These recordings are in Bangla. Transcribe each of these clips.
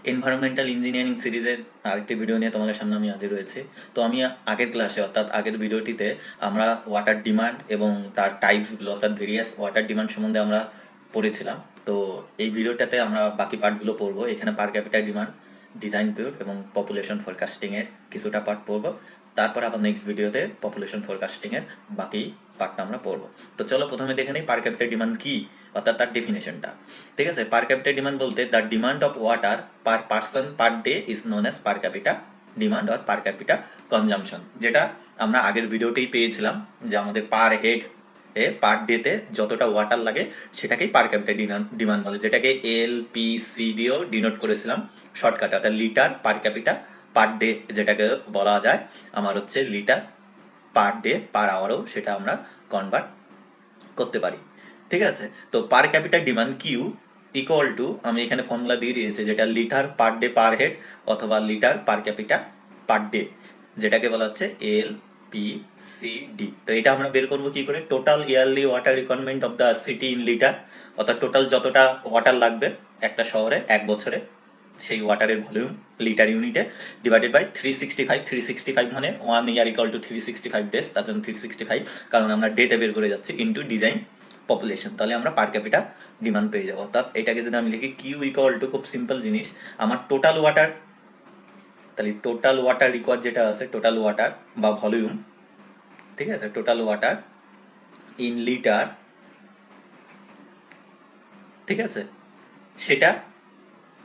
এনভায়রনমেন্টাল ইঞ্জিনিয়ারিং সিরিজের আরেকটি ভিডিও নিয়ে তোমাদের সামনে আমি হাজির হয়েছি। তো আমি আগের ক্লাসে অর্থাৎ আগের ভিডিওটিতে আমরা ওয়াটার ডিমান্ড এবং তার টাইপসগুলো অর্থাৎ ভেরিয়াস ওয়াটার ডিমান্ড সম্বন্ধে আমরা পড়েছিলাম। তো এই ভিডিওটাতে আমরা বাকি পার্টগুলো পড়বো। এখানে পার ক্যাপিটাল ডিমান্ড, ডিজাইন পিরিয়ড এবং পপুলেশন ফোরকাস্টিংয়ের কিছুটা পার্ট পড়বো। তারপর আবার নেক্সট ভিডিওতে পপুলেশন ফোরকাস্টিংয়ের বাকি পার্টটা আমরা পড়বো। তো চলো প্রথমে দেখে নিই পার ক্যাপিটাল ডিমান্ড কি, অর্থাৎ তার ডেফিনেশনটা। ঠিক আছে, পার ক্যাপিটা ডিমান্ড বলতে the demand of water per person per day is known as per capital demand or per capital consumption, যেটা আমরা আগের ভিডিওতেই পেয়েছিলাম যে আমাদের পার হেড পার ডেতে যতটা ওয়াটার লাগে সেটাকেই পার ক্যাপিটা ডিমান্ড বলে, যেটাকে LPCDও ডিনোট করেছিলাম শর্টকাটে, অর্থাৎ litre per capita per day, যেটাকে বলা যায় আমার হচ্ছে লিটার পার ডে পার আওয়ারও সেটা আমরা কনভার্ট করতে পারি। ঠিক আছে, তো per capita demand Q equal to, আমি এখানে ফর্মুলা দিয়ে দিয়েছি, যেটা litre per day per head অথবা litre per capita per day, যেটাকে বলা হচ্ছে LPCD। তো এটা আমরা বের করবো কি করে, total yearly water requirement of the city in litre, অর্থাৎ টোটাল যতটা ওয়াটার লাগবে একটা শহরে এক বছরে, সেই ওয়াটারের ভলিউম লিটার ইউনিটে, ডিভাইডেড বাই 365। 365 মানে 1 ইয়ার ইকুয়াল টু 365 ডেজ, তার জন্য 365, কারণ আমরা ডেতে বের করে যাচ্ছি, ইন্টু ডিজাইন পপুলেশন, তাহলে আমরা পার ক্যাপিটা ডিমান্ড পেয়ে যাবো। অর্থাৎ এটাকে যদি আমি লিখি কিউ ইকুয়াল টু, খুব সিম্পল জিনিস, আমার টোটাল ওয়াটার, তাহলে টোটাল ওয়াটার রিকোয়ার যেটা আছে, টোটাল ওয়াটার বা ভলিউম, ঠিক আছে, টোটাল ওয়াটার ইন লিটার, ঠিক আছে, সেটা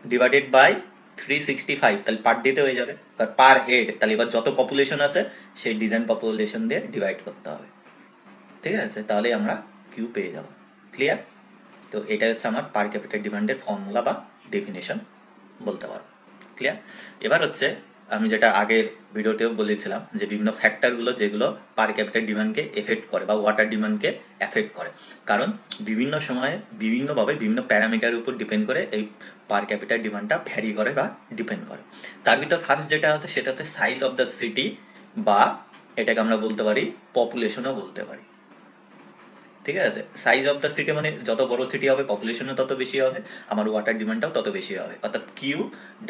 ডিভাইডেড বাই 365, তাহলে পার ডেতে হয়ে যাবে। আর পার হেড, তাহলে এবার যত পপুলেশন আছে সেই ডিজাইন পপুলেশন দিয়ে ডিভাইড করতে হবে। ঠিক আছে, তাহলে আমরা কিউ পেয়ে যাব। ক্লিয়ার? তো এটা হচ্ছে আমার পার ক্যাপিটাল ডিমান্ডের ফর্মুলা বা ডেফিনেশন বলতে পারো। ক্লিয়ার? এবার হচ্ছে আমি যেটা আগের ভিডিওতেও বলেছিলাম যে বিভিন্ন ফ্যাক্টরগুলো যেগুলো পার ক্যাপিটাল ডিমান্ডকে এফেক্ট করে বা ওয়াটার ডিমান্ডকে এফেক্ট করে, কারণ বিভিন্ন সময়ে বিভিন্নভাবে বিভিন্ন প্যারামিটারের উপর ডিপেন্ড করে এই পার ক্যাপিটাল ডিমান্ডটা ভ্যারি করে বা ডিপেন্ড করে। তার ভিতর ফার্স্ট যেটা আছে সেটা হচ্ছে সাইজ অফ দ্য সিটি, বা এটাকে আমরা বলতে পারি পপুলেশনও বলতে পারি। ঠিক আছে, সাইজ অফ দ্য সিটি মানে যত বড় সিটি হবে পপুলেশনও তত বেশি হবে, আমার ওয়াটার ডিমান্ডটাও তত বেশি হবে, অর্থাৎ কিউ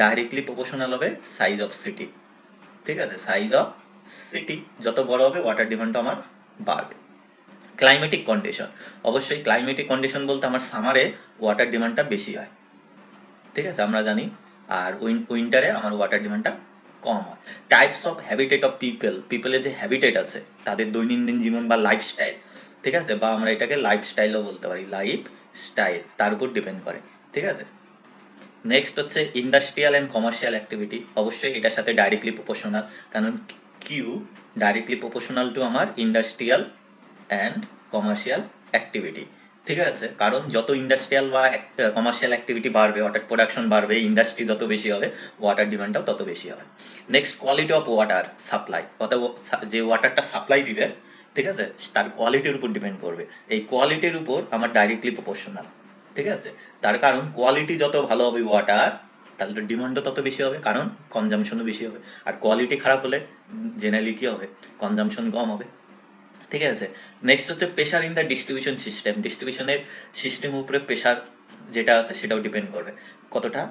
ডাইরেক্টলি প্রপোর্শনাল হবে সাইজ অফ সিটি। ঠিক আছে, সাইজ অফ সিটি যত বড় হবে ওয়াটার ডিমান্ডটা আমার বাড়বে। ক্লাইমেটিক কন্ডিশন, অবশ্যই ক্লাইমেটিক কন্ডিশন বলতে আমার সামারে ওয়াটার ডিমান্ডটা বেশি হয়, ঠিক আছে, আমরা জানি, আর উইন্টারে আমার ওয়াটার ডিমান্ডটা কম হয়। টাইপস অফ হ্যাবিটেট অফ পিপলের যে হ্যাবিটেট আছে, তাদের দৈনন্দিন জীবন বা লাইফস্টাইল, ঠিক আছে, বা আমরা এটাকে লাইফস্টাইলও বলতে পারি, লাইফ স্টাইল, তার উপর ডিপেন্ড করে। ঠিক আছে, নেক্সট হচ্ছে ইন্ডাস্ট্রিয়াল অ্যান্ড কমার্শিয়াল অ্যাক্টিভিটি, অবশ্যই এটার সাথে ডাইরেক্টলি প্রপোর্শনাল, কারণ কিউ ডাইরেক্টলি প্রপোর্শনাল টু আমার ইন্ডাস্ট্রিয়াল অ্যান্ড কমার্শিয়াল অ্যাক্টিভিটি। ঠিক আছে, কারণ যত ইন্ডাস্ট্রিয়াল বা কমার্শিয়াল অ্যাক্টিভিটি বাড়বে, ওয়াটার প্রোডাকশন বাড়বে, ইন্ডাস্ট্রি যত বেশি হবে, ওয়াটার ডিমান্ডটাও তত বেশি হবে। Next quality of water supply, অর্থাৎ যে ওয়াটারটা সাপ্লাই দিবে, ঠিক আছে, তার কোয়ালিটির উপর ডিপেন্ড করবে, এই কোয়ালিটির উপর আমার ডাইরেক্টলি প্রপোর্শনাল। ঠিক আছে, তার কারণ কোয়ালিটি যত ভালো হবে ওয়াটার, তাহলে ডিমান্ডও তত বেশি হবে, কারণ কনজামশনও বেশি হবে, আর কোয়ালিটি খারাপ হলে জেনারেলি কী হবে, কনজামশন কম হবে। ঠিক আছে, নেক্সট হচ্ছে pressure in the distribution system, ডিস্ট্রিবিউশনের সিস্টেমের উপরে প্রেশার যেটা আছে সেটাও ডিপেন্ড করবে কতটা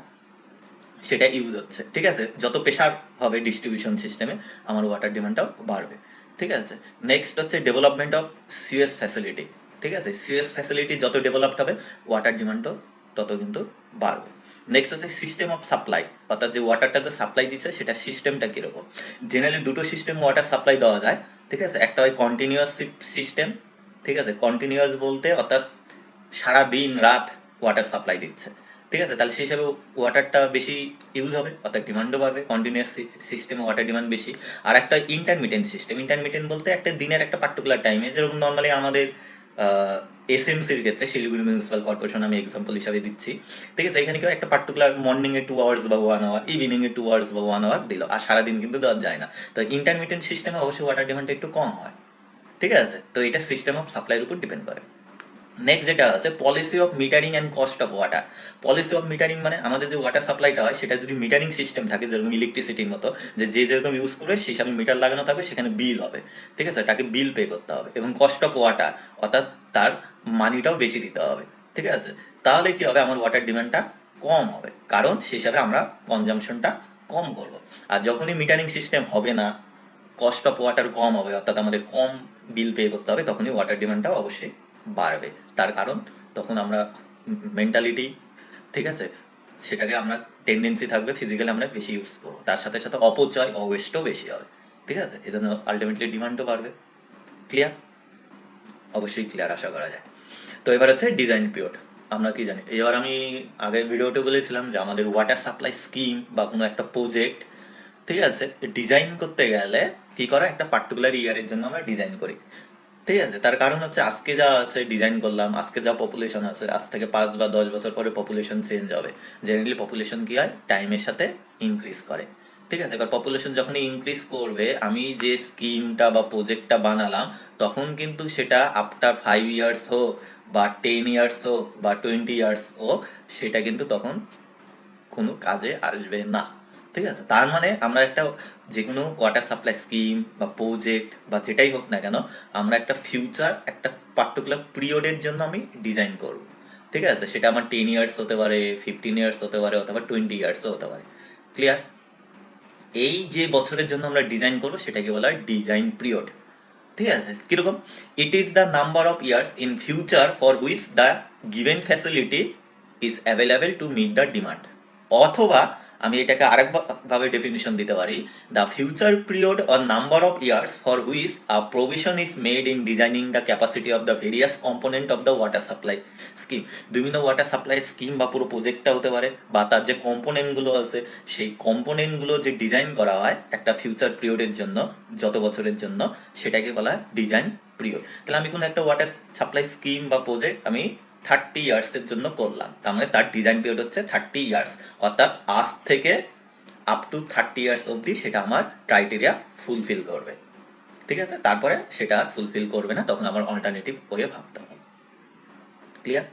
সেটা ইউজ হচ্ছে। ঠিক আছে, যত প্রেশার হবে ডিস্ট্রিবিউশন সিস্টেমে আমার ওয়াটার ডিমান্ডটাও বাড়বে। ঠিক আছে, নেক্সট হচ্ছে ডেভেলপমেন্ট অফ সিওয়েজ ফ্যাসিলিটি। ঠিক আছে, সিওয়েজ ফ্যাসিলিটি যত ডেভেলপড হবে ওয়াটার ডিমান্ডও তত কিন্তু বাড়বে। নেক্সট হচ্ছে সিস্টেম অফ সাপ্লাই, অর্থাৎ যে ওয়াটারটা যে সাপ্লাই দিচ্ছে সেটা সিস্টেমটা কীরকম। জেনারেলি দুটো সিস্টেম ওয়াটার সাপ্লাই দেওয়া যায়। ঠিক আছে, একটা হয় কন্টিনিউয়াস সিস্টেম, ঠিক আছে, কন্টিনিউয়াস বলতে অর্থাৎ সারা দিন রাত ওয়াটার সাপ্লাই দিচ্ছে। ঠিক আছে, তাহলে সেই হিসাবে ওয়াটারটা বেশি ইউজ হবে, অর্থাৎ ডিমান্ডও বাড়বে, কন্টিনিউয়াস সিস্টেমে ওয়াটার ডিমান্ড বেশি। আর একটা ইন্টারমিটেন্ট সিস্টেম, ইন্টারমিটেন্ট বলতে একটা দিনের একটা পার্টিকুলার টাইমে, যেরকম নর্মালি আমাদের SMCর ক্ষেত্রে শিলিগুড়ি মিউনিসিপাল কর্পোরেশন আমি এক্সাম্পল হিসাবে দিচ্ছি। ঠিক আছে, এখানে কেউ একটা পার্টিকুলার মর্নিংয়ে 2 আওয়ার্স বা 1 আওয়ার, ইভিনিংয়ে 2 আওয়ার্স বা 1 আওয়ার দিল, আর সারাদিন কিন্তু দেওয়া যায় না। তো ইন্টারমিটেন্ট সিস্টেমে অবশ্যই ওয়াটার ডিমান্ডটা একটু কম হয়। ঠিক আছে, তো এটা সিস্টেম অফ সাপ্লাইয়ের উপর ডিপেন্ড করে। নেক্সট যেটা আছে policy of metering and cost of water. Policy of metering মানে আমাদের যে ওয়াটার সাপ্লাইটা হয় সেটা যদি মিটারিং সিস্টেম থাকে, যেরকম ইলেকট্রিসিটির মতো, যে যে যেরকম ইউজ করবে সেই হিসাবে মিটার লাগানো থাকবে, সেখানে বিল হবে। ঠিক আছে, তাকে বিল পে করতে হবে, এবং কস্ট অফ ওয়াটার অর্থাৎ তার মানিটাও বেশি দিতে হবে। ঠিক আছে, তাহলে কি হবে, আমার ওয়াটার ডিমান্ডটা কম হবে, কারণ সে হিসাবে আমরা কনজামশনটা কম করব। আর যখনই মিটারিং সিস্টেম হবে না, কস্ট অফ ওয়াটার কম হবে, অর্থাৎ আমাদের কম বিল পে করতে হবে, তখনই ওয়াটার ডিমান্ডটাও অবশ্যই বাড়বে। তার কারণ তখন আমরা মেন্টালিটি, ঠিক আছে, সেটাকে আমরা টেন্ডেন্সি থাকবে ফিজিক্যালি আমরা বেশি ইউজ করবো, তার সাথে সাথে অপচয় ওয়েস্টও বেশি হবে, ঠিক আছে, এই জন্য আলটিমেটলি ডিমান্ডও বাড়বে। ক্লিয়ার? অবশ্যই ক্লিয়ার আশা করা যায়। তো এবার হচ্ছে ডিজাইন পিরিয়ড। আমরা কি জানি, এবার আমি আগের ভিডিওতে বলেছিলাম যে আমাদের ওয়াটার সাপ্লাই স্কিম বা কোনো একটা প্রজেক্ট, ঠিক আছে, ডিজাইন করতে গেলে কি করা, একটা পার্টিকুলার ইয়ারের জন্য আমরা ডিজাইন করি, ঠিক আছে। তার কারণ হচ্ছে আজকে যা আছে ডিজাইন করলাম, আজকে যা পপুলেশন আছে, আজ থেকে 5 বা 10 বছর পরে পপুলেশন চেঞ্জ হবে। জেনারেলি পপুলেশন কি হয়, টাইমের সাথে ইনক্রিজ করে, ঠিক আছে। এবার পপুলেশন যখনই ইনক্রিজ করবে, আমি যে স্কিমটা বা প্রজেক্টটা বানালাম, তখন কিন্তু সেটা আফটার 5 ইয়ার্স হোক বা 10 ইয়ার্স হোক বা 20 ইয়ার্স হোক, সেটা কিন্তু তখন কোনো কাজে আসবে না, ঠিক আছে। তার মানে আমরা একটা যে কোনো ওয়াটার সাপ্লাই স্কিম বা প্রজেক্ট বা যেটাই হোক না কেন, আমরা একটা ফিউচার একটা পার্টিকুলার পিরিয়ডের জন্য আমি ডিজাইন করব, ঠিক আছে। সেটা আমার 10 ইয়ার্স হতে পারে, 15 ইয়ার্স হতে পারে, অথবা 20 ইয়ার্সও হতে পারে। ক্লিয়ার? এই যে বছরের জন্য আমরা ডিজাইন করবো সেটাকে বলা হয় ডিজাইন পিরিয়ড, ঠিক আছে। কিরকম? It is the number of years in future for which the given facility is available to meet the demand. অথবা আমি এটাকে আরেক ভাবে ডেফিনিশন দিতে পারি, the future period or number of years for which a provision is made in designing the capacity of the various component of the water supply scheme. বিভিন্ন ওয়াটার সাপ্লাই স্কিম বা পুরো প্রজেক্টটা হতে পারে, বা তার যে কম্পোনেন্টগুলো আছে সেই কম্পোনেন্টগুলো যে ডিজাইন করা হয় একটা ফিউচার পিরিয়ডের জন্য, যত বছরের জন্য, সেটাকে বলা হয় ডিজাইন পিরিয়ড। তাহলে আমি কোনো একটা ওয়াটার সাপ্লাই স্কিম বা প্রজেক্ট আমি 30 ইয়ার্সের জন্য করলাম, তার মানে তার ডিজাইন পিরিয়ড হচ্ছে 30 ইয়ার্স, অর্থাৎ আজ থেকে আপ টু 30 ইয়ার্স অবধি সেটা আমার ক্রাইটেরিয়া ফুলফিল করবে, ঠিক আছে। তারপরে সেটা ফুলফিল করবে না, তখন আমার অল্টারনেটিভ ওয়ে ভাবতে হবে। ক্লিয়ার?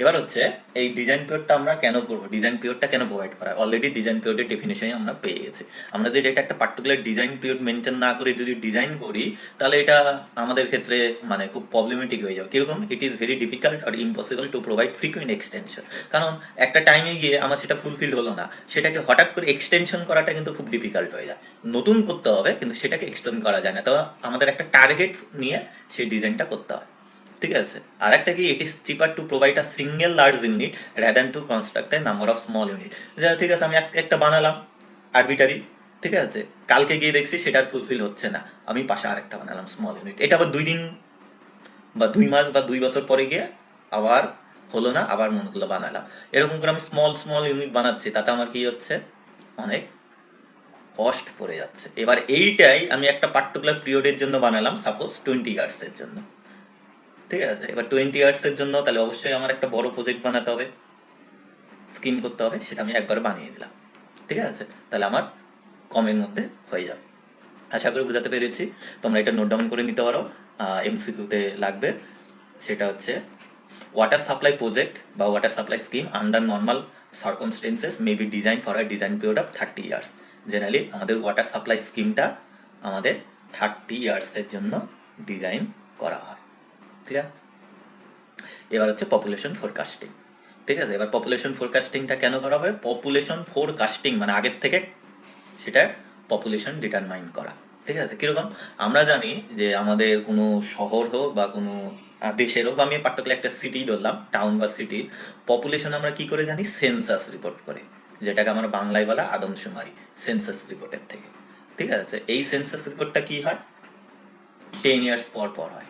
এবার হচ্ছে এই ডিজাইন পিরিয়ডটা আমরা কেন করবো, ডিজাইন পিরিয়ডটা কেন প্রোভাইড করা হয়? অলরেডি ডিজাইন পিরিয়ডের ডেফিনেশন আমরা পেয়ে গেছি। আমরা যদি এটা একটা পার্টিকুলার ডিজাইন পিরিয়ড মেনটেন না করে যদি ডিজাইন করি, তাহলে এটা আমাদের ক্ষেত্রে মানে খুব প্রবলেমেটিক হয়ে যাবে। কিরকম? It is very difficult or impossible to provide frequent extension. কারণ একটা টাইমে গিয়ে আমার সেটা ফুলফিল হলো না, সেটাকে হঠাৎ করে এক্সটেনশন করাটা কিন্তু খুব ডিফিকাল্ট হয়ে যায়। নতুন করতে হবে কিন্তু সেটাকে এক্সটেন্ড করা যায় না, তো আমাদের একটা টার্গেট নিয়ে সেই ডিজাইনটা করতে হয়, ঠিক আছে। আর একটা কি, it is cheaper to provide a single large unit rather to construct a number of small unit. ঠিক আছে, আমি আজকে একটা বানালাম আরবিটারি, ঠিক আছে, কালকে গিয়ে দেখছি সেটার ফুলফিল হচ্ছে না, আমি পাশে আরেকটা বানালাম স্মল ইউনিট, এটা আবার 2 দিন বা 2 মাস বা 2 বছর পরে গিয়ে আবার হলো না, আবার মনে করলো বানালাম। এরকম করে আমি স্মল স্মল ইউনিট বানাচ্ছি, তাতে আমার কি হচ্ছে, অনেক কস্ট পড়ে যাচ্ছে। এবার এইটাই আমি একটা পার্টিকুলার পিরিয়ডের জন্য বানালাম, সাপোজ 20 ইয়ার্সের জন্য, ঠিক আছে। এবার 20 ইয়ার্সের জন্য তাহলে অবশ্যই আমার একটা বড় প্রজেক্ট বানাতে হবে, স্কিম করতে হবে, সেটা আমি একবার বানিয়ে দিলাম, ঠিক আছে। তাহলে আমার কমের মধ্যে হয়ে যাবে। আশা করি বুঝাতে পেরেছি। তোমরা এটা নোট ডাউন করে নিতে পারো, এমসিকিউতে লাগবে। সেটা হচ্ছে ওয়াটার সাপ্লাই প্রজেক্ট বা water supply scheme under normal circumstances may be design for a design period of 30 years. Generally আমাদের ওয়াটার সাপ্লাই স্কিমটা আমাদের 30 ইয়ার্সের জন্য ডিজাইন করা হয়। ক্লিয়ার? এবার হচ্ছে পপুলেশন ফোরকাস্টিং, ঠিক আছে। এবার পপুলেশন ফোরকাস্টিংটা কেন করা হবে? পপুলেশন ফোরকাস্টিং মানে আগের থেকে সেটার পপুলেশন ডিটারমাইন করা, ঠিক আছে। কিরকম? আমরা জানি যে আমাদের কোনো শহর হোক বা কোনো দেশের হোক, বা আমি পার্টিকুলার একটা সিটি ধরলাম, টাউন বা সিটির পপুলেশন আমরা কি করে জানি? সেন্সাস রিপোর্ট করে, যেটাকে আমরা বাংলায় বলা আদমশুমারি, সেন্সাস রিপোর্টের থেকে, ঠিক আছে। এই সেন্সাস রিপোর্টটা কি হয়? 10 ইয়ার্স পর পর হয়,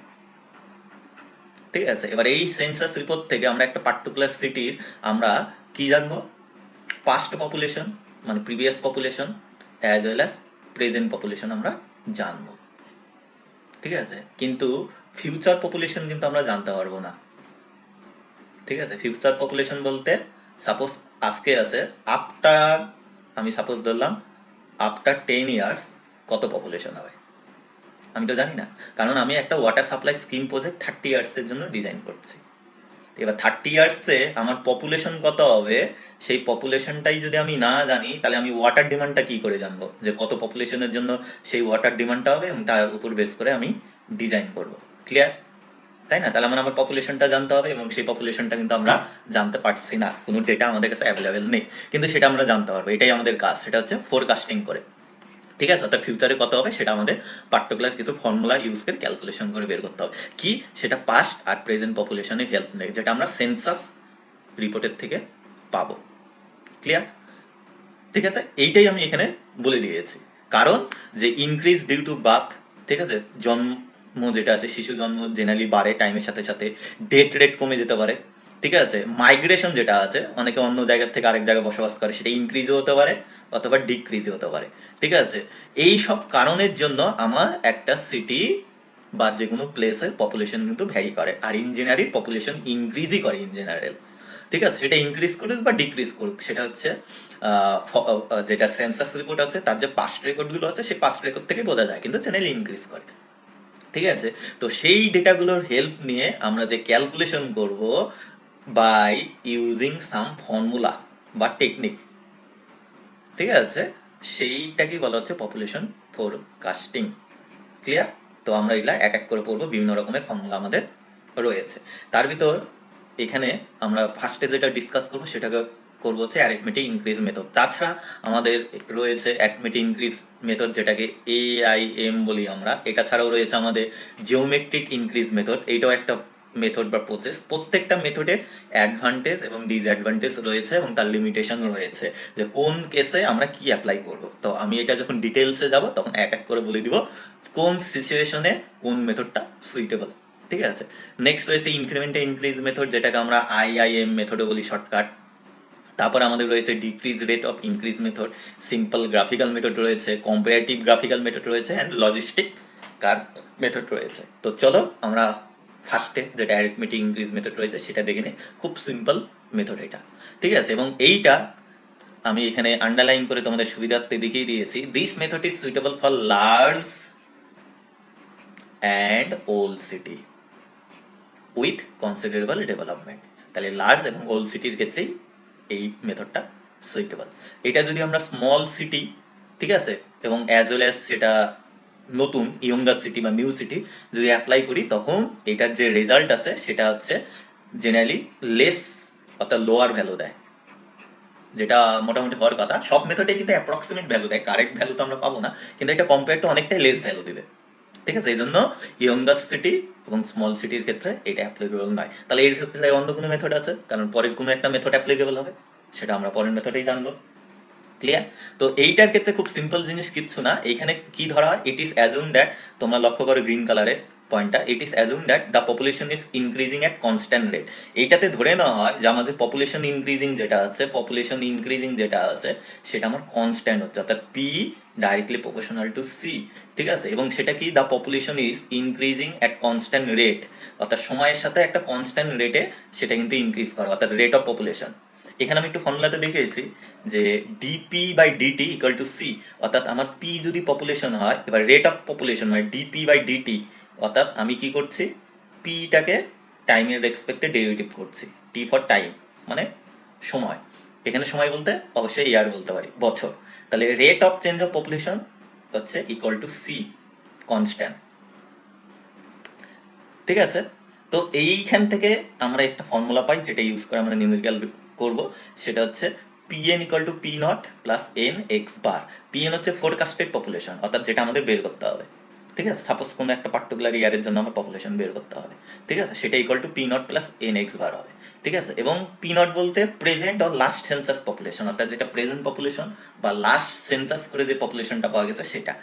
ঠিক আছে। এবার এই সেন্সাস রিপোর্ট থেকে আমরা একটা পার্টিকুলার সিটির আমরা কি জানবো? পাস্ট পপুলেশন মানে previous population as well as present population আমরা জানবো, ঠিক আছে। কিন্তু ফিউচার পপুলেশন কিন্তু আমরা জানতে পারবো না, ঠিক আছে। ফিউচার পপুলেশন বলতে সাপোজ আজকে আছে, আফটার, আমি সাপোজ ধরলাম আফটার 10 ইয়ার্স কত পপুলেশন হবে আমি তো জানি না, কারণ আমি একটা ওয়াটার সাপ্লাই স্কিম প্রজেক্ট 30 ইয়ার্সের জন্য ডিজাইন করছি। এবার 30 ইয়ার্সে আমার পপুলেশন কত হবে, সেই পপুলেশনটাই যদি আমি না জানি, তাহলে আমি ওয়াটার ডিমান্ডটা কি করে জানবো যে কত পপুলেশনের জন্য সেই ওয়াটার ডিমান্ডটা হবে, এবং তার উপর বেস করে আমি ডিজাইন করব। ক্লিয়ার? তাই না? তাহলে আমার পপুলেশনটা জানতে হবে, এবং সেই পপুলেশনটা কিন্তু আমরা জানতে পারছি না, কোনো ডেটা আমাদের কাছে অ্যাভেলেবেল নেই, কিন্তু সেটা আমরা জানতে পারবো। এটাই আমাদের কাজ, সেটা হচ্ছে ফোরকাস্টিং করে। ঠিক আছে, অর্থাৎ ফিউচারে কত হবে সেটা আমাদের পার্টিকুলার কিছু ফর্মুলা ইউজ করে ক্যালকুলেশন করে বের করতে হবে। কি সেটা পাস্ট আর প্রেজেন্ট পপুলেশনের হেল্প নেই, যেটা আমরা সেন্সাস রিপোর্টের থেকে পাবো। ক্লিয়ার? ঠিক আছে, এইটাই আমি এখানে বলে দিয়েছি। কারণ যে ইনক্রিজ ডিউ টু বার্থ, ঠিক আছে, জন্ম যেটা আছে, শিশু জন্ম জেনারেলি বাড়ে টাইমের সাথে সাথে, ডেথ রেট কমে যেতে পারে। ঠিক আছে, মাইগ্রেশন যেটা আছে, অনেকে অন্য জায়গা থেকে আরেক জায়গায় বসবাস করে, সেটা ইনক্রিজও হতে পারে অথবা ডিক্রিজও হতে পারে। ঠিক আছে, এই সব কারণের জন্য আমার একটা সিটি বা যে কোনো প্লেসের পপুলেশন কিন্তু ভ্যারি করে, আর ইন জেনারেল পপুলেশন ইনক্রিজই করে ইন জেনারেল। ঠিক আছে, সেটা ইনক্রিজ করুক বা ডিক্রিজ করুক, সেটা হচ্ছে যেটা সেন্সাস রিপোর্ট আছে তার যে পাস্ট রেকর্ডগুলো আছে সেই পাস্ট রেকর্ড থেকে বোঝা যায়, কিন্তু জেনারেলি ইনক্রিজ করে। ঠিক আছে, তো সেই ডেটাগুলোর হেল্প নিয়ে আমরা যে ক্যালকুলেশন করব বাই ইউজিং সাম ফর্মুলা বা টেকনিক, ঠিক আছে, সেইটাকেই বলা হচ্ছে পপুলেশন ফোরকাস্টিং। ক্লিয়ার? তো আমরা এগুলা এক এক করে পড়বো, বিভিন্ন রকমের ফর্মুলা আমাদের রয়েছে। তার ভিতর এখানে আমরা ফার্স্টে যেটা ডিসকাস করবো সেটাকে করবো হচ্ছে অ্যারিথমেটিক ইনক্রিজ মেথড। তাছাড়া আমাদের রয়েছে অ্যারিথমেটিক ইনক্রিজ মেথড, যেটাকে AIM বলি আমরা। এটা ছাড়াও রয়েছে আমাদের জিওমেট্রিক ইনক্রিজ মেথড, এইটাও একটা মেথড বা প্রসেস। প্রত্যেকটা মেথডের অ্যাডভান্টেজ এবং ডিসঅ্যাডভান্টেজ রয়েছে এবং তার লিমিটেশন রয়েছে, যে কোন কেসে আমরা কি অ্যাপ্লাই করব। তো আমি এটা যখন ডিটেলসে যাব তখন এক এক করে বলে দিব কোন সিচুয়েশনে কোন মেথডটা সুইটেবল। ঠিক আছে, নেক্সট রয়েছে ইনক্রিমেন্টে ইনক্রিজ মেথড, যেটাকে আমরা IIM মেথডও বলি শর্টকাট। তারপর আমাদের রয়েছে decrease rate of increase method, simple graphical method রয়েছে, কম্পারেটিভ গ্রাফিক্যাল মেথড রয়েছে, অ্যান্ড লজিস্টিক কার্ভ মেথড রয়েছে। তো চলো আমরা ফার্স্টে যেটা অ্যারিথমেটিক ইনক্রিজ মেথড রয়েছে সেটা দেখে নিই। খুব সিম্পল মেথড এটা। ঠিক আছে, এবং এইটা আমি এখানে আন্ডারলাইন করে তোমাদের সুবিধার্থে দেখিয়ে দিয়েছি। This method is suitable for large and old city with considerable development. তাহলে লার্জ এবং ওল্ড সিটির ক্ষেত্রেই এই মেথডটা সুইটেবল। এটা যদি আমরা স্মল সিটি, ঠিক আছে, এবং অ্যাজ ওয়েল অ্যাজ সেটা নতুন ইয়ঙ্গার সিটি বা নিউ সিটি যদি অ্যাপ্লাই করি, তখন এটার যে রেজাল্ট আছে সেটা হচ্ছে জেনারেলি লেস, অর্থাৎ লোয়ার ভ্যালু দেয়, যেটা মোটামুটি হওয়ার কথা। সব মেথডে কিন্তু অ্যাপ্রক্সিমেট ভ্যালু দেয়, কারেক্ট ভ্যালু তো আমরা পাবো না, কিন্তু এটা কম্পেয়ার টু অনেকটাই লেস ভ্যালু দিবে। ঠিক আছে, এই জন্য ইয়ঙ্গার সিটি এবং স্মল সিটির ক্ষেত্রে এটা অ্যাপ্লিকেবল নয়। তাহলে এর ক্ষেত্রে অন্য কোনো মেথড আছে, কারণ পরের কোনো একটা মেথড অ্যাপ্লিকেবল হবে, সেটা আমরা পরের মেথডেই জানবো। ক্লিয়ার? তো এইটার ক্ষেত্রে খুব সিম্পল জিনিস কিচ্ছু না। এইখানে কি ধরা হয়, ইট ইজ অ্যাজুম দ্যাট, তোমরা লক্ষ্য করো গ্রিন কালারের পয়েন্টটা, it is assume that the population is increasing at constant rate. এইটাতে ধরে নেওয়া হয় যে আমাদের পপুলেশন ইনক্রিজিং যেটা আছে, সেটা আমার কনস্ট্যান্ট হচ্ছে, অর্থাৎ P directly proportional to C. ঠিক আছে, এবং সেটা কি, the population is increasing at constant rate, অর্থাৎ সময়ের সাথে একটা কনস্ট্যান্ট রেটে সেটা কিন্তু ইনক্রিজ করে, অর্থাৎ রেট অফ পপুলেশন। এখানে আমি একটু ফর্মুলাতে দেখিয়েছি যে DP by DT equal to C, অর্থাৎ আমার পি যদি পপুলেশন হয়, এবার রেট অফ পপুলেশন মানে ডিপি বাই ডিটি, অর্থাৎ আমি কি করছি, পিটাকে টাইমের রেসপেক্টে ডেরিভেটিভ করছি, টি ফর টাইম মানে সময়। এখানে সময় বলতে অবশ্যই ইয়ার বলতে পারি, বছর। তাহলে rate of change of population হচ্ছে ইকুয়াল টু সি, কনস্ট্যান্ট। ঠিক আছে, তো এইখান থেকে আমরা একটা ফর্মুলা পাই, যেটা ইউজ করে আমরা নিউমেরিক্যাল করব, সেটা হচ্ছে PN equal to P naught plus N X bar. PN হচ্ছে ফোরকাস্টেড পপুলেশন, অর্থাৎ যেটা আমাদের বের করতে হবে। ঠিক আছে, সাপোজ কোনো একটা পার্টিকুলার ইয়ারের জন্য আমার পপুলেশন বের করতে হবে, ঠিক আছে, সেটা equal to P naught plus N X bar হবে। ঠিক আছে, এবং পি নট বলতে present or last census population, অর্থাৎ যেটা প্রেজেন্ট পপুলেশন বা লাস্ট সেন্সাস করে যে পপুলেশনটা পাওয়া গেছে সেটা।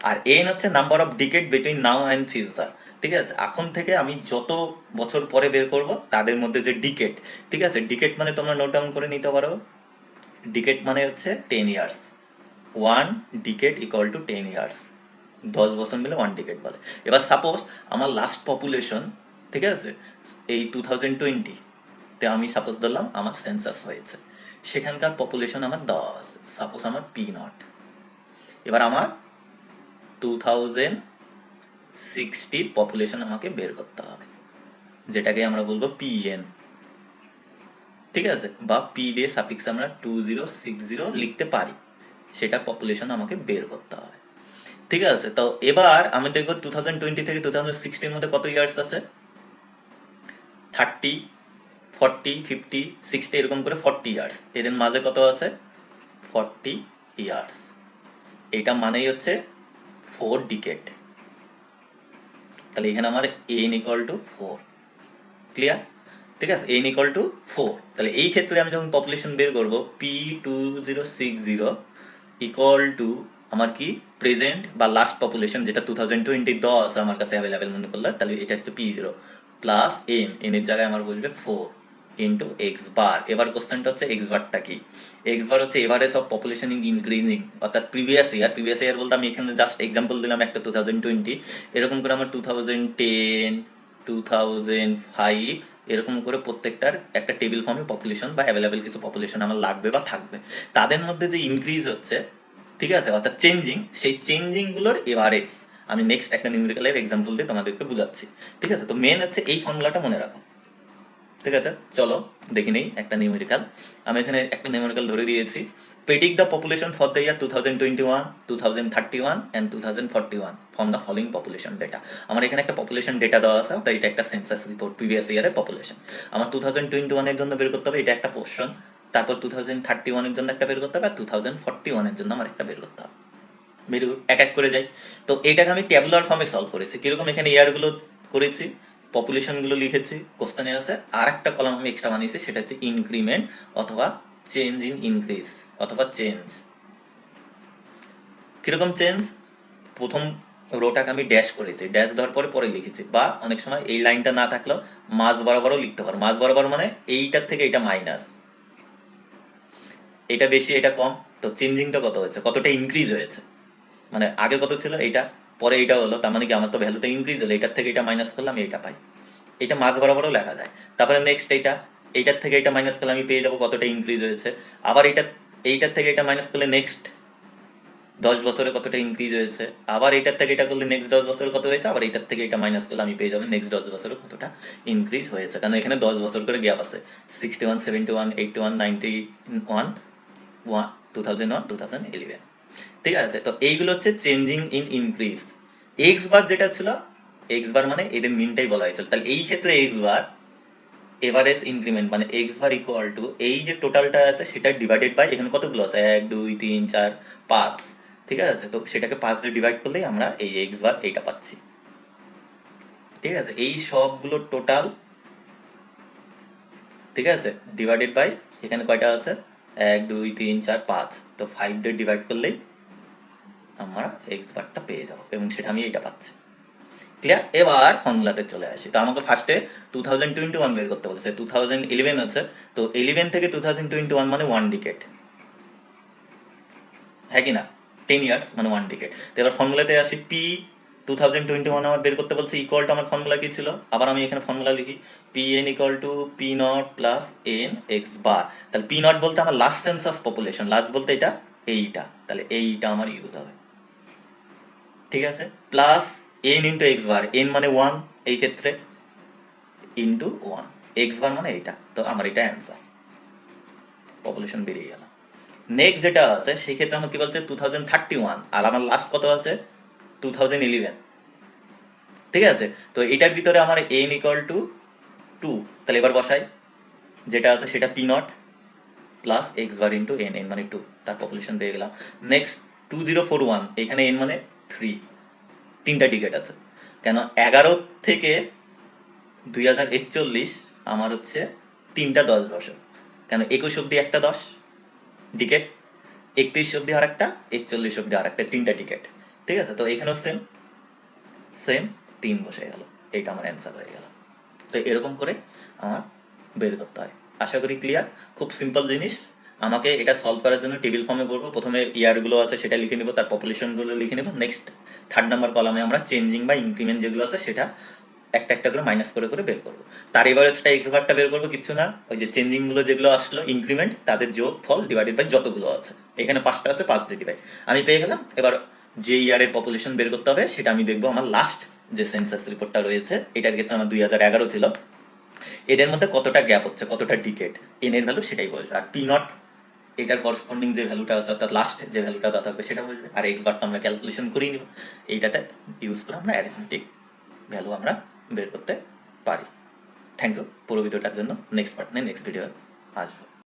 আর এন হচ্ছে number of decade between now and future. ঠিক আছে, এখন থেকে আমি যত বছর পরে বের করব তাদের মধ্যে যে ডিকেট, ঠিক আছে, ডিকেট মানে তোমরা নোট ডাউন করে নিতে পারো, ডিকেট মানে হচ্ছে 10 years, 1 decade equal to 10 years, 10 বছর মিলে 1 ডিকেট বলে। এবার সাপোজ আমার লাস্ট পপুলেশন, ঠিক আছে, এই 2020 তে আমি সাপোজ ধরলাম আমার সেন্সাস হয়েছে, সেখানকার পপুলেশন আমার 10, সাপোজ আমার পি নট। এবার আমার 2060 পপুলেশন আমাকে বের করতে হবে, যেটাকে আমরা বলবো পিএন। ঠিক আছে, বা পি দিয়ে সাফিক্স আমরা 2060 লিখতে পারি, সেটা পপুলেশন আমাকে বের করতে হবে। ঠিক আছে, তো এবার আমি দেখবো 2020 থেকে 2060 মধ্যে কত ইয়ার্স আছে, 30, 40, 50, 60 এরকম করে 40 ইয়ার্স, এদের মাঝে কত আছে 40 ইয়ার্স। এটা মানেই হচ্ছে 4 ডিকেড। তাহলে এখানে আমার n ইকুয়াল টু 4, ক্লিয়ার? ঠিক আছে, n ইকুয়াল টু 4। তাহলে এই ক্ষেত্রে আমি যখন পপুলেশন বের করবো P2060 ইকুয়াল টু আমার কি প্রেজেন্ট বা লাস্ট পপুলেশন, যেটা 2020 দেওয়া আছে আমার কাছে অ্যাভেলেবেল মনে করলে, তাহলে এটা হচ্ছে P0 প্লাস n এর জায়গায় আমার বসবে 4 ইন্টু এক্স বার। এবার কোশ্চেনটা হচ্ছে এক্স বারটা কি? এক্স বার হচ্ছে average of population in increasing, অর্থাৎ প্রিভিয়াস ইয়ার বলতে আমি এখানে জাস্ট এক্সাম্পল দিলাম একটা 2020, এরকম করে আমার 2010, 2005 এরকম করে প্রত্যেকটার একটা টেবিল ফর্মে পপুলেশন বা অ্যাভেলেবেল কিছু পপুলেশন আমার লাগবে বা থাকবে, তাদের মধ্যে যে ইনক্রিজ হচ্ছে, ঠিক আছে, অর্থাৎ চেঞ্জিং, সেই চেঞ্জিংগুলোর এভারেজ আমি নেক্সট একটা নিউমেরিক্যালের এক্সাম্পল দিয়ে তোমাদেরকে বুঝাচ্ছি। ঠিক আছে, তো মেন হচ্ছে এই ফর্মুলাটা মনে রাখো। ঠিক আছে, চলো দেখি নেই একটা নিউমেরিক্যাল। আমি এখানে একটা নিউমেরিক্যাল ধরে দিয়েছি, predict the population for the year 2021, 2031 and 2041 from the following population data। আমার এখানে একটা পপুলেশন ডেটা দেওয়া আছে, তাই এটা একটা সেন্সাস রিপোর্ট প্রিভিয়াস ইয়ারের পপুলেশন। আমার 2021 এর জন্য বের করতে হবে, এটা একটা পোর্শন। তারপর 2031 এর জন্য একটা বের করতে হবে, আর 2041 এর জন্য আমার একটা বের করতে হবে। বের এক এক করে যাই। তো এটাকে আমি ট্যাবুলার ফর্মে সলভ করেছি। কিরকম? এখানে ইয়ারগুলো করেছি, পপুলেশনগুলো লিখেছি, কোশ্চেনে আছে, আর একটা কলাম আমি এক্সট্রা বানিয়েছি, সেটা হচ্ছে ইনক্রিমেন্ট অথবা চেঞ্জ ইন ইনক্রিজ অথবা চেঞ্জ। কিরকম চেঞ্জ? প্রথম রোটাকে আমি ড্যাশ করেছি, ড্যাশ দেওয়ার পরে পরে লিখেছি, বা অনেক সময় এই লাইনটা না থাকলেও মাঝ বরাবরও লিখতে পারো। মাঝ বরাবর মানে এইটার থেকে এটা মাইনাস, এটা বেশি এটা কম, তো চেঞ্জিংটা কত হয়েছে, কতটা ইনক্রিজ হয়েছে, মানে আগে কত ছিল এইটা, পরে এইটা হলো, তার মানে কি আমার তো ভ্যালুটা ইনক্রিজ হলো, এটার থেকে এটা মাইনাস করলে আমি এটা পাই। এটা মাঝ বরাবরও লেখা যায়। তারপরে নেক্সট এইটার থেকে এটা মাইনাস করলে আমি পেয়ে যাবো কতটা ইনক্রিজ হয়েছে। আবার এইটার থেকে এটা মাইনাস করলে নেক্সট 10 বছরে কতটা ইনক্রিজ হয়েছে। আবার এইটার থেকে এটা করলে নেক্সট 10 বছরে কত হয়েছে। আবার এইটার থেকে এটা মাইনাস করলে আমি পেয়ে যাবো নেক্সট 10 বছরে কতটা ইনক্রিজ হয়েছে, কারণ এখানে 10 বছর করে গ্যাপ আছে। 61, 71, 81, 91, 2001, 2011। ঠিক আছে, তো এইগুলো হচ্ছে changing in increase. X bar যেটা ছিল, এক্স বার মানে এদের মিনটাই বলা হয়েছিল। তাহলে এই ক্ষেত্রে এক্স বার এভারেজ ইনক্রিমেন্ট মানে এক্স বার ইকুয়াল টু এই যে টোটালটা আছে সেটা ডিভাইডেড বাই এখানে কতগুলো আছে, 1, 2, 3, 4, 5। ঠিক আছে, তো সেটাকে 5 দিয়ে ডিভাইড করলেই আমরা এই এক্স বার এইটা পাচ্ছি। ঠিক আছে, এই সবগুলো টোটাল, ঠিক আছে, ডিভাইডেড বাই এখানে কয়টা আছে, 1, 2, 3, 4, 5, তো 5 দিয়ে ডিভাইড করলেই আমরা এক্স বারটা পেয়ে যাবো, এবং সেটা আমি এইটা পাচ্ছি। ক্লিয়ার? এবার ফর্মুলাতে চলে আসি। তো আমাকে ফার্স্টে 2021 বের করতে বলেছে, 2011 আছে, তো 11 থেকে 2021 মানে 1 ডিকেড, হ্যাঁ কি না? 10 ইয়ার্স মানে 1 ডিকেড। তো এবার ফর্মুলাতে আসি, পি 2021 আমার বের করতে বলছে, ইকুয়াল টু আমার ফর্মুলা কি ছিল, আবার আমি এখানে ফর্মুলা লিখি, P N equal to P naught plus N X bar. তাহলে পি নট বলতে আমার লাস্ট সেন্সাস পপুলেশন, লাস্ট বলতে এটা এইটা, তাহলে এইটা আমার ইউজ হবে। ঠিক আছে, plus N into x bar, N মানে 1 এই ক্ষেত্রে, ইন্টু 1, এক্স বার মানে এইটা, তো আমার এটা অ্যান্সার, পপুলেশন বেরিয়ে গেল। নেক্সট যেটা আছে সেক্ষেত্রে আমার কি বলছে 2031, আর আমার লাস্ট কত আছে 2011। ঠিক আছে, তো এটার ভিতরে আমার এন ইকুয়াল টু 2, তাহলে এবার বসাই, যেটা আছে সেটা P naught plus x bar into N, N মানে 2, তার পপুলেশন পেয়ে গেলাম। নেক্সট 2041, এখানে এন মানে 3, তিনটা ডিকেট আছে, কেন 11 থেকে 2041 আমার হচ্ছে তিনটা 10 বছর, কেন 21 অব্দি একটা 10 ডিকেট, 31 অব্দি আর একটা, 41 অব্দি আর একটা, তিনটা টিকেট। ঠিক আছে, তো এখানেও সেম সেম 3 বসে গেল, এইটা আমার অ্যান্সার হয়ে গেল। তো এরকম করে আমার বের করতে হয়। আশা করি ক্লিয়ার, খুব সিম্পল জিনিস। আমাকে এটা সলভ করার জন্য টেবিল ফর্মে করবো, প্রথমে ইয়ারগুলো আছে সেটা লিখে নেবো, তার পপুলেশনগুলো লিখে নেবো, নেক্সট 3rd নাম্বার কলামে আমরা চেঞ্জিং বা ইনক্রিমেন্ট যেগুলো আছে সেটা একটা একটা করে মাইনাস করে করে বের করবো। তার এভারেজটা এক্স বারটা বের করবো, কিছু না, ওই যে চেঞ্জিং গুলো যেগুলো আসলো ইনক্রিমেন্ট তাদের যোগ ফল ডিভাইডেড বাই যতগুলো আছে, এখানে 5টা আছে, 5 দিয়ে ডিভাইড আমি পেয়ে গেলাম। এবার যে ইয়ারের পপুলেশন বের করতে হবে সেটা আমি দেখবো আমার লাস্ট যে সেন্সাস রিপোর্টটা রয়েছে, এটার ক্ষেত্রে আমার 2011 ছিল, এদের মধ্যে কতটা গ্যাপ হচ্ছে, কতটা ডিকেট, এন এর ভ্যালু সেটাই বলবে, আর পি নট এটার করসপন্ডিং যে ভ্যালুটা আছে অর্থাৎ লাস্ট যে ভ্যালুটা দেওয়া থাকবে সেটা বলবে, আর এক্স বারটা আমরা ক্যালকুলেশন করিয়ে নিব, এইটাতে ইউজ করে আমরা অ্যারিথমেটিক ভ্যালু আমরা বের করতে পারি। থ্যাংক ইউ পুরো ভিডিওটার জন্য। নেক্সট ভিডিও আসবো।